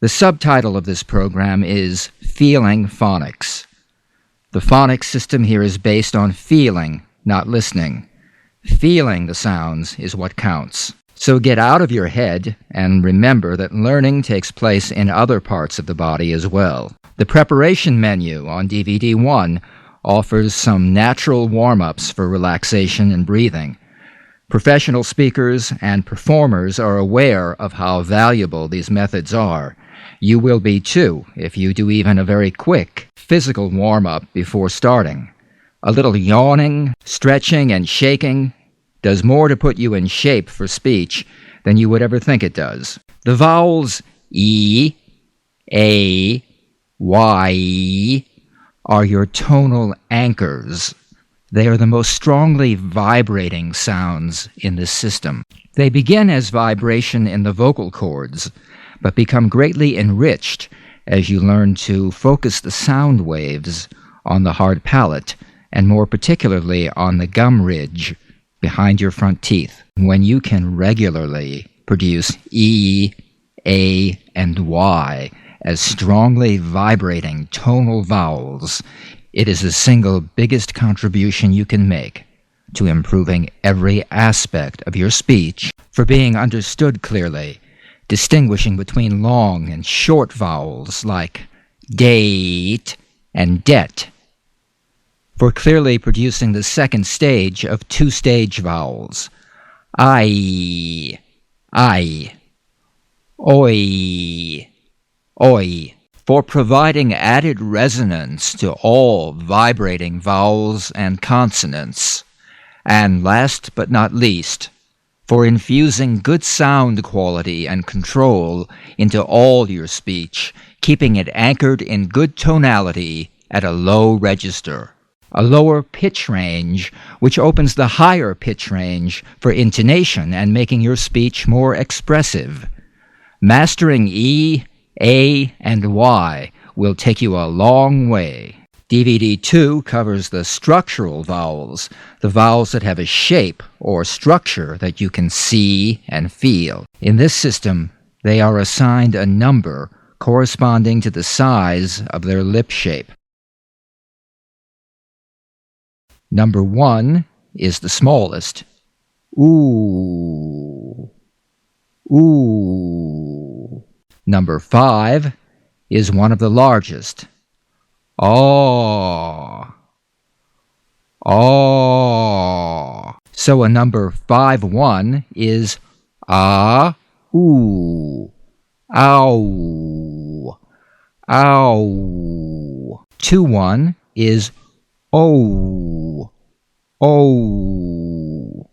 The subtitle of this program is Feeling Phonics. The phonics system here is based on feeling, not listening. Feeling the sounds is what counts. So get out of your head and remember that learning takes place in other parts of the body as well. The preparation menu on DVD 1 offers some natural warm-ups for relaxation and breathing. Professional speakers and performers are aware of how valuable these methods are. You will be too if you do even a very quick physical warm-up before starting. A little yawning, stretching, and shaking does more to put you in shape for speech than you would ever think it does. The vowels E, A, Y are your tonal anchors. They are the most strongly vibrating sounds in this system. They begin as vibration in the vocal cords, but become greatly enriched as you learn to focus the sound waves on the hard palate, and more particularly on the gum ridge behind your front teeth. When you can regularly produce E, A, and Y as strongly vibrating tonal vowels, it is the single biggest contribution you can make to improving every aspect of your speech, for being understood clearly, distinguishing between long and short vowels like date and det, for clearly producing the second stage of two-stage vowels, I, oi, oi, for providing added resonance to all vibrating vowels and consonants, and last but not least, for infusing good sound quality and control into all your speech, keeping it anchored in good tonality at a low register, a lower pitch range, which opens the higher pitch range for intonation and making your speech more expressive. Mastering E, A, and Y will take you a long way. DVD 2 covers the structural vowels, the vowels that have a shape or structure that you can see and feel. In this system, they are assigned a number corresponding to the size of their lip shape. Number 1 is the smallest. Ooh. Ooh. Number 5 is one of the largest. Aw. Aw. So a number 5-1 is ah, ooh, ow, ow. 2-1 is oh, oh.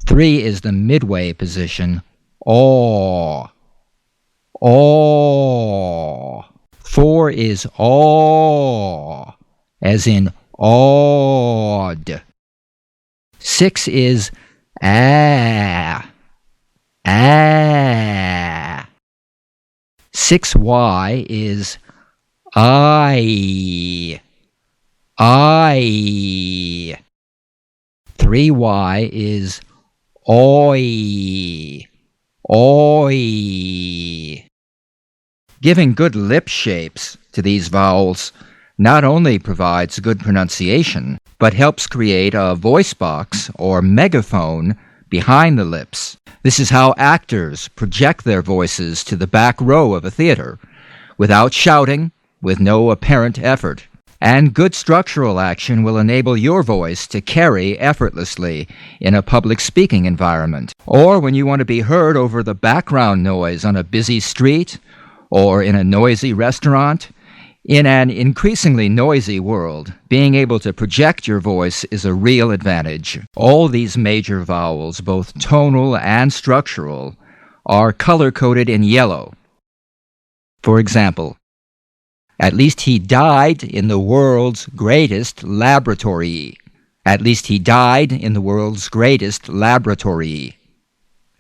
3 is the midway position, aw, aw. 4 is aw, as in awed. 6 is ah, ah. 6Y is I. 3Y is oi, oi. Giving good lip shapes to these vowels not only provides good pronunciation, but helps create a voice box or megaphone behind the lips. This is how actors project their voices to the back row of a theater, without shouting, with no apparent effort. And good structural action will enable your voice to carry effortlessly in a public speaking environment, or when you want to be heard over the background noise on a busy street, or in a noisy restaurant. In an increasingly noisy world, being able to project your voice is a real advantage. All these major vowels, both tonal and structural, are color-coded in yellow. For example, at least he died in the world's greatest laboratory. At least he died in the world's greatest laboratory.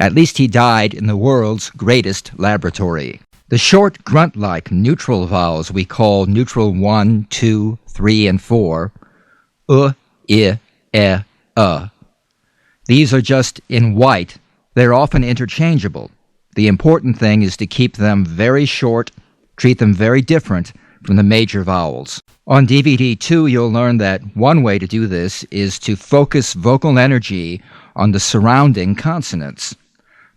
At least he died in the world's greatest laboratory. The short grunt-like neutral vowels we call neutral 1, 2, 3, and 4, I, E, These are just in white. They're often interchangeable. The important thing is to keep them very short, treat them very different from the major vowels. On DVD 2, you'll learn that one way to do this is to focus vocal energy on the surrounding consonants.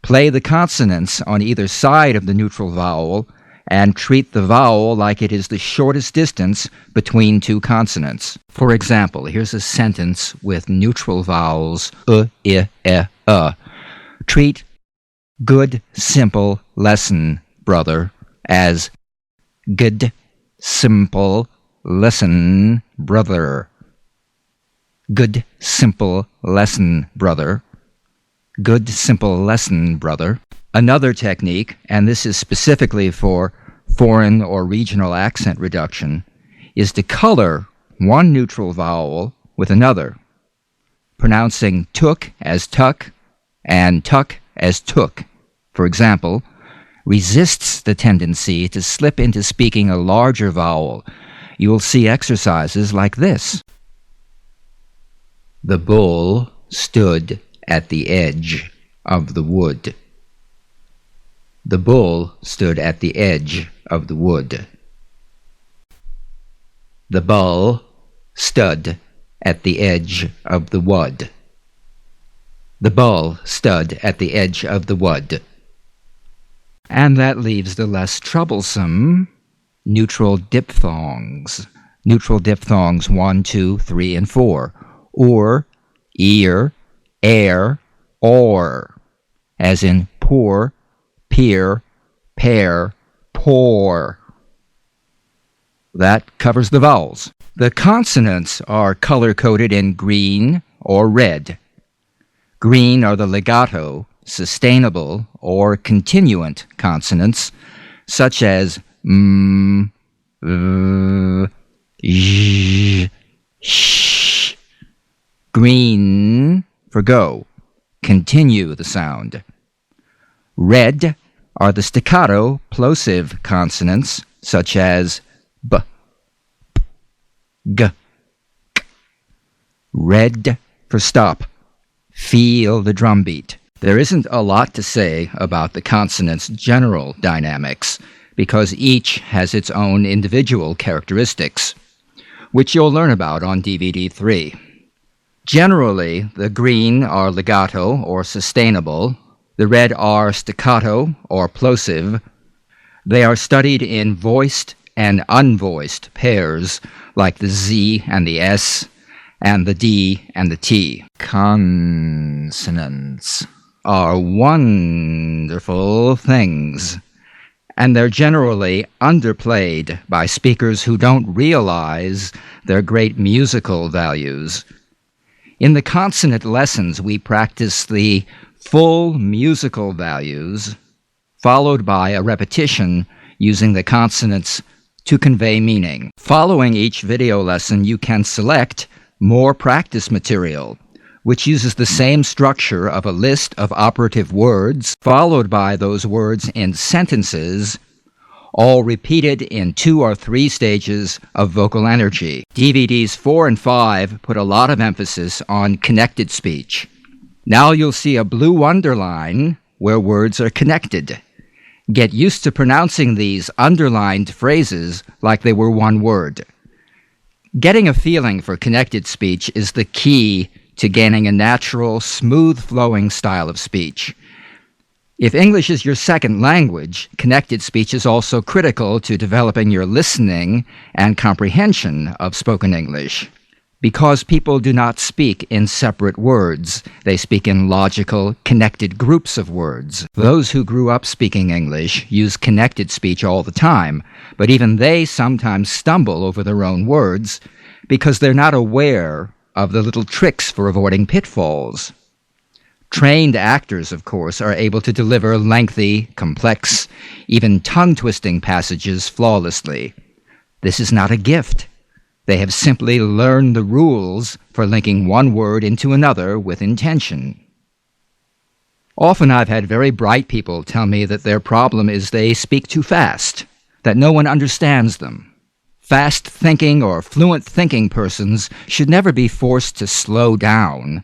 Play the consonants on either side of the neutral vowel and treat the vowel like it is the shortest distance between two consonants. For example, here's a sentence with neutral vowels I. Treat good, simple lesson, brother, as good, simple lesson, brother. Good, simple lesson, brother. Good, simple lesson, brother. Another technique, and this is specifically for foreign or regional accent reduction, is to color one neutral vowel with another, pronouncing took as tuck and tuck as took. For example, resists the tendency to slip into speaking a larger vowel. You will see exercises like this. The bull stood at the edge of the wood. The bull stood at the edge of the wood. The bull stood at the edge of the wood. The bull stood at the edge of the wood. And that leaves the less troublesome neutral diphthongs. Neutral diphthongs 1, 2, 3, and 4. Or, ear, air, or. As in poor, peer, pair, poor. That covers the vowels. The consonants are color-coded in green or red. Green are the legato, sustainable, or continuant consonants, such as m, j, sh. Green for go. Continue the sound. Red are the staccato, plosive consonants, such as b, p, g, k. Red for stop. Feel the drum beat. There isn't a lot to say about the consonants' general dynamics, because each has its own individual characteristics, which you'll learn about on DVD 3. Generally, the green are legato or sustainable. The red are staccato or plosive. They are studied in voiced and unvoiced pairs, like the Z and the S, and the D and the T. Consonants are wonderful things, and they're generally underplayed by speakers who don't realize their great musical values. In the consonant lessons, we practice the full musical values, followed by a repetition using the consonants to convey meaning. Following each video lesson, you can select more practice material, which uses the same structure of a list of operative words, followed by those words in sentences, all repeated in 2 or 3 stages of vocal energy. DVDs 4 and 5 put a lot of emphasis on connected speech. Now you'll see a blue underline where words are connected. Get used to pronouncing these underlined phrases like they were one word. Getting a feeling for connected speech is the key to gaining a natural, smooth-flowing style of speech. If English is your second language, connected speech is also critical to developing your listening and comprehension of spoken English. Because people do not speak in separate words, they speak in logical, connected groups of words. Those who grew up speaking English use connected speech all the time, but even they sometimes stumble over their own words because they're not aware of the little tricks for avoiding pitfalls. Trained actors, of course, are able to deliver lengthy, complex, even tongue-twisting passages flawlessly. This is not a gift. They have simply learned the rules for linking one word into another with intention. Often I've had very bright people tell me that their problem is they speak too fast, that no one understands them. Fast-thinking or fluent-thinking persons should never be forced to slow down.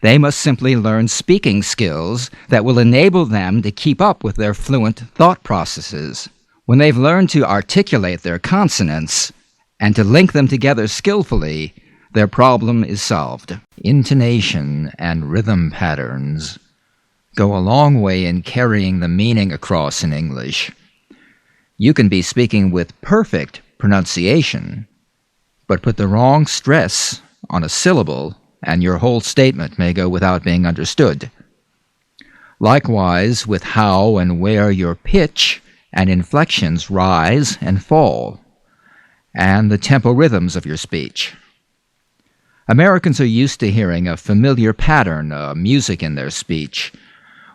They must simply learn speaking skills that will enable them to keep up with their fluent thought processes. When they've learned to articulate their consonants and to link them together skillfully, their problem is solved. Intonation and rhythm patterns go a long way in carrying the meaning across in English. You can be speaking with perfect pronunciation, but put the wrong stress on a syllable, and your whole statement may go without being understood. Likewise, with how and where your pitch and inflections rise and fall, and the tempo rhythms of your speech. Americans are used to hearing a familiar pattern of music in their speech.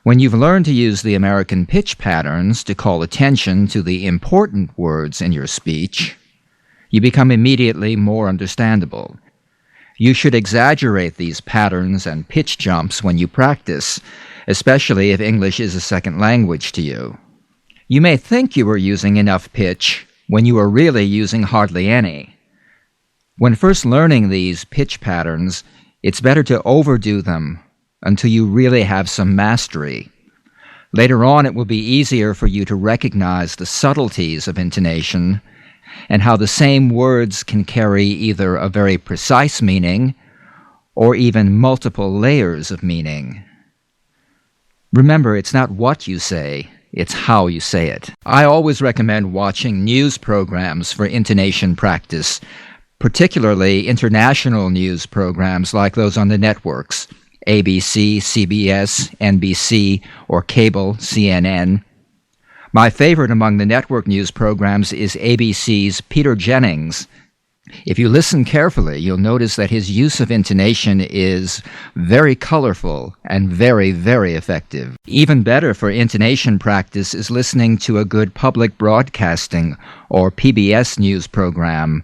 When you've learned to use the American pitch patterns to call attention to the important words in your speech, you become immediately more understandable. You should exaggerate these patterns and pitch jumps when you practice, especially if English is a second language to you. You may think you are using enough pitch when you are really using hardly any. When first learning these pitch patterns, it's better to overdo them until you really have some mastery. Later on, it will be easier for you to recognize the subtleties of intonation and how the same words can carry either a very precise meaning or even multiple layers of meaning. Remember, it's not what you say, it's how you say it. I always recommend watching news programs for intonation practice, particularly international news programs like those on the networks, ABC, CBS, NBC, or cable, CNN. My favorite among the network news programs is ABC's Peter Jennings. If you listen carefully, you'll notice that his use of intonation is very colorful and very, very effective. Even better for intonation practice is listening to a good public broadcasting or PBS news program.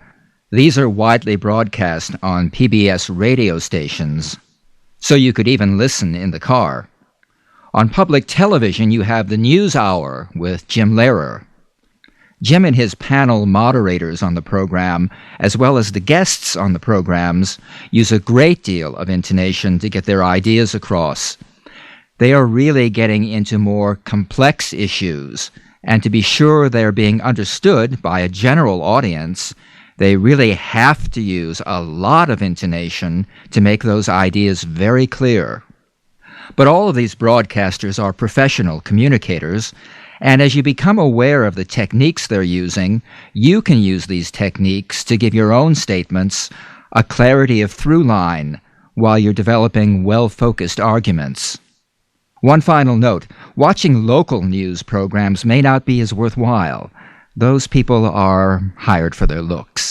These are widely broadcast on PBS radio stations, so you could even listen in the car. On public television, you have the News Hour with Jim Lehrer. Jim and his panel moderators on the program, as well as the guests on the programs, use a great deal of intonation to get their ideas across. They are really getting into more complex issues, and to be sure they are being understood by a general audience, they really have to use a lot of intonation to make those ideas very clear. But all of these broadcasters are professional communicators, and as you become aware of the techniques they're using, you can use these techniques to give your own statements a clarity of through line while you're developing well-focused arguments. One final note, watching local news programs may not be as worthwhile. Those people are hired for their looks.